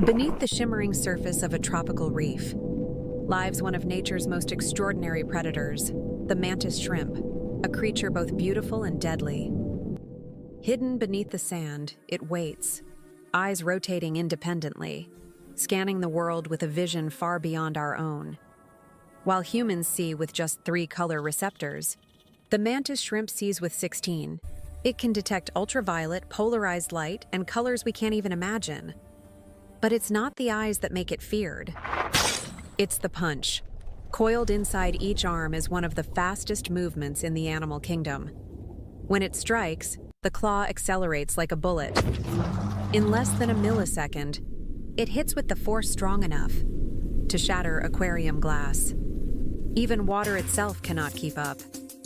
Beneath the shimmering surface of a tropical reef lives one of nature's most extraordinary predators, the mantis shrimp, a creature both beautiful and deadly. Hidden beneath the sand, it waits, eyes rotating independently, scanning the world with a vision far beyond our own. While humans see with just 3 color receptors, the mantis shrimp sees with 16. It can detect ultraviolet, polarized light, and colors we can't even imagine. But it's not the eyes that make it feared. It's the punch. Coiled inside each arm is one of the fastest movements in the animal kingdom. When it strikes, the claw accelerates like a bullet. In less than a millisecond, it hits with the force strong enough to shatter aquarium glass. Even water itself cannot keep up.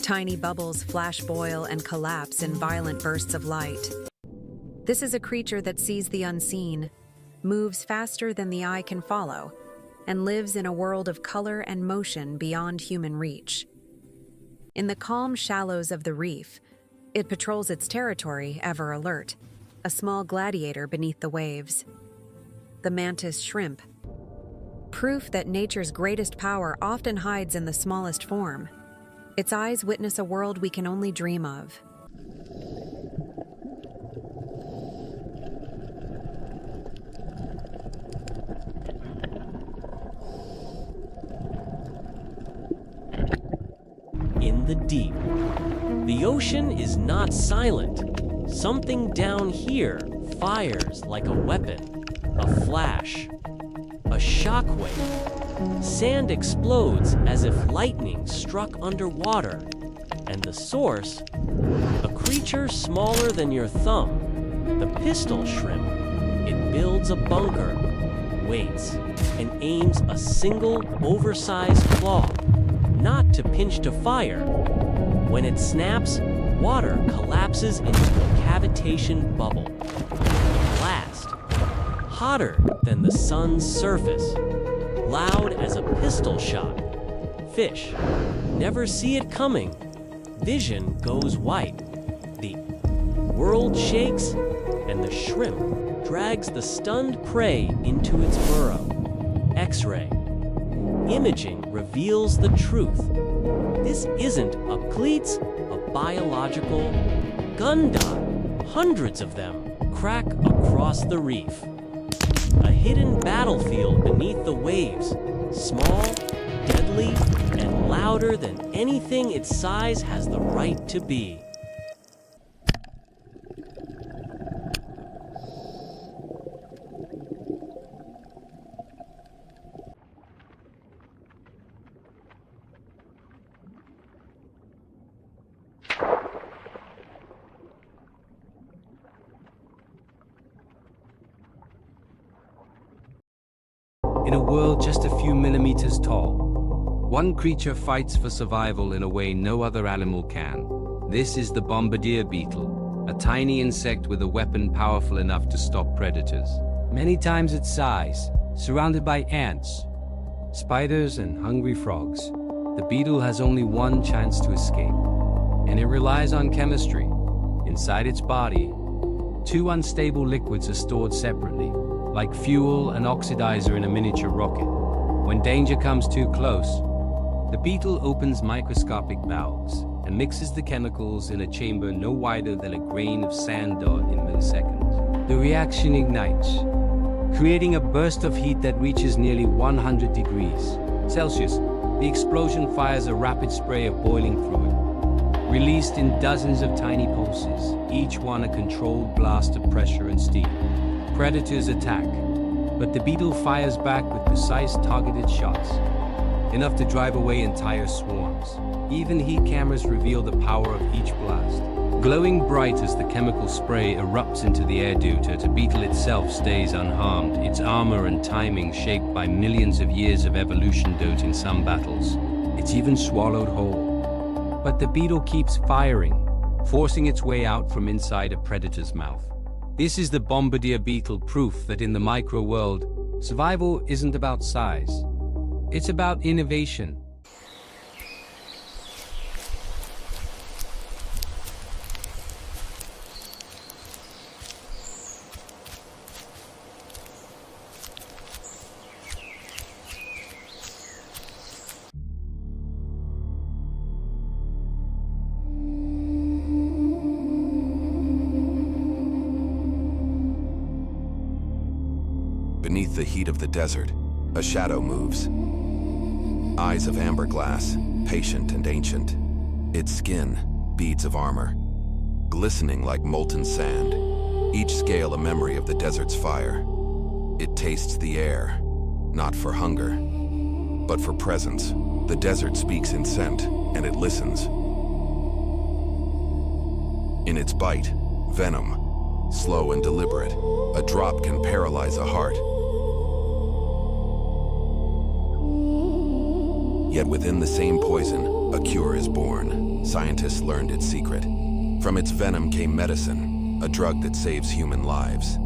Tiny bubbles flash boil and collapse in violent bursts of light. This is a creature that sees the unseen, moves faster than the eye can follow, and lives in a world of color and motion beyond human reach. In the calm shallows of the reef, it patrols its territory, ever alert, a small gladiator beneath the waves. The mantis shrimp. Proof that nature's greatest power often hides in the smallest form. Its eyes witness a world we can only dream of. In the deep. The ocean is not silent. Something down here fires like a weapon, a flash, a shockwave. Sand explodes as if lightning struck underwater, and the source, a creature smaller than your thumb, the pistol shrimp. It builds a bunker, waits, and aims a single oversized claw, not to pinch to fire. When it snaps, water collapses into a cavitation bubble. A blast, hotter than the sun's surface, loud as a pistol shot. Fish never see it coming. Vision goes white. The world shakes, and the shrimp drags the stunned prey into its burrow. X-ray. Imaging reveals the truth. This isn't a cleats, a biological gun dot. Hundreds of them crack across the reef. A hidden battlefield beneath the waves, small, deadly, and louder than anything its size has the right to be. In a world just a few millimeters tall, one creature fights for survival in a way no other animal can. This is the bombardier beetle, a tiny insect with a weapon powerful enough to stop predators. Many times its size, surrounded by ants, spiders, and hungry frogs, the beetle has only one chance to escape, and it relies on chemistry. Inside its body, 2 unstable liquids are stored separately, like fuel and oxidizer in a miniature rocket. When danger comes too close, the beetle opens microscopic valves and mixes the chemicals in a chamber no wider than a grain of sand dot in milliseconds. The reaction ignites, creating a burst of heat that reaches nearly 100 degrees Celsius. The explosion fires a rapid spray of boiling fluid, released in dozens of tiny pulses, each one a controlled blast of pressure and steam. Predators attack, but the beetle fires back with precise targeted shots, enough to drive away entire swarms. Even heat cameras reveal the power of each blast. Glowing bright as the chemical spray erupts into the air due to the beetle itself stays unharmed, its armor and timing shaped by millions of years of evolution doting some battles. It's even swallowed whole. But the beetle keeps firing, forcing its way out from inside a predator's mouth. This is the bombardier beetle, proof that in the micro world, survival isn't about size. It's about innovation. Beneath the heat of the desert, a shadow moves. Eyes of amber glass, patient and ancient. Its skin, beads of armor, glistening like molten sand. Each scale a memory of the desert's fire. It tastes the air, not for hunger, but for presence. The desert speaks in scent, and it listens. In its bite, venom, slow and deliberate. A drop can paralyze a heart. Yet within the same poison, a cure is born. Scientists learned its secret. From its venom came medicine, a drug that saves human lives.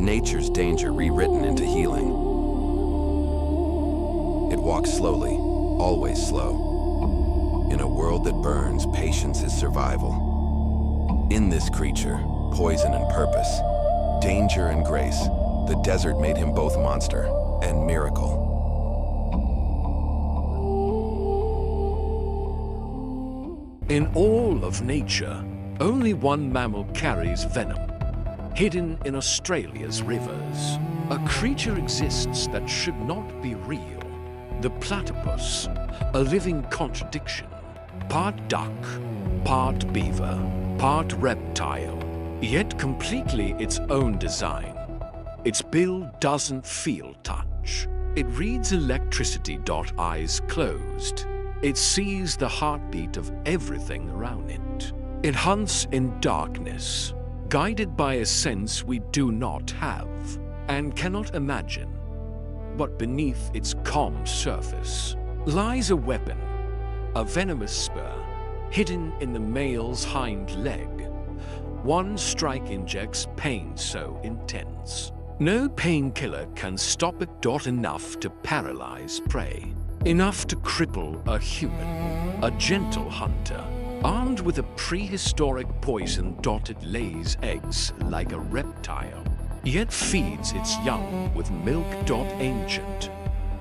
Nature's danger rewritten into healing. It walks slowly, always slow. In a world that burns, patience is survival. In this creature, poison and purpose, danger and grace, the desert made him both monster and miracle. In all of nature, only one mammal carries venom. Hidden in Australia's rivers, a creature exists that should not be real. The platypus, a living contradiction. Part duck, part beaver, part reptile, yet completely its own design. Its bill doesn't feel touch. It reads electricity. Eyes closed. It sees the heartbeat of everything around it. It hunts in darkness, guided by a sense we do not have and cannot imagine. But beneath its calm surface lies a weapon, a venomous spur, hidden in the male's hind leg. One strike injects pain so intense. No painkiller can stop it. Enough to paralyze prey, enough to cripple a human, a gentle hunter. Armed with a prehistoric poison. It lays eggs like a reptile, yet feeds its young with milk. Ancient,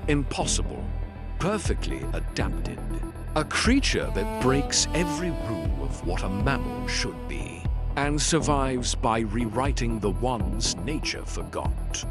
impossible, perfectly adapted. A creature that breaks every rule of what a mammal should be, and survives by rewriting the ones nature forgot.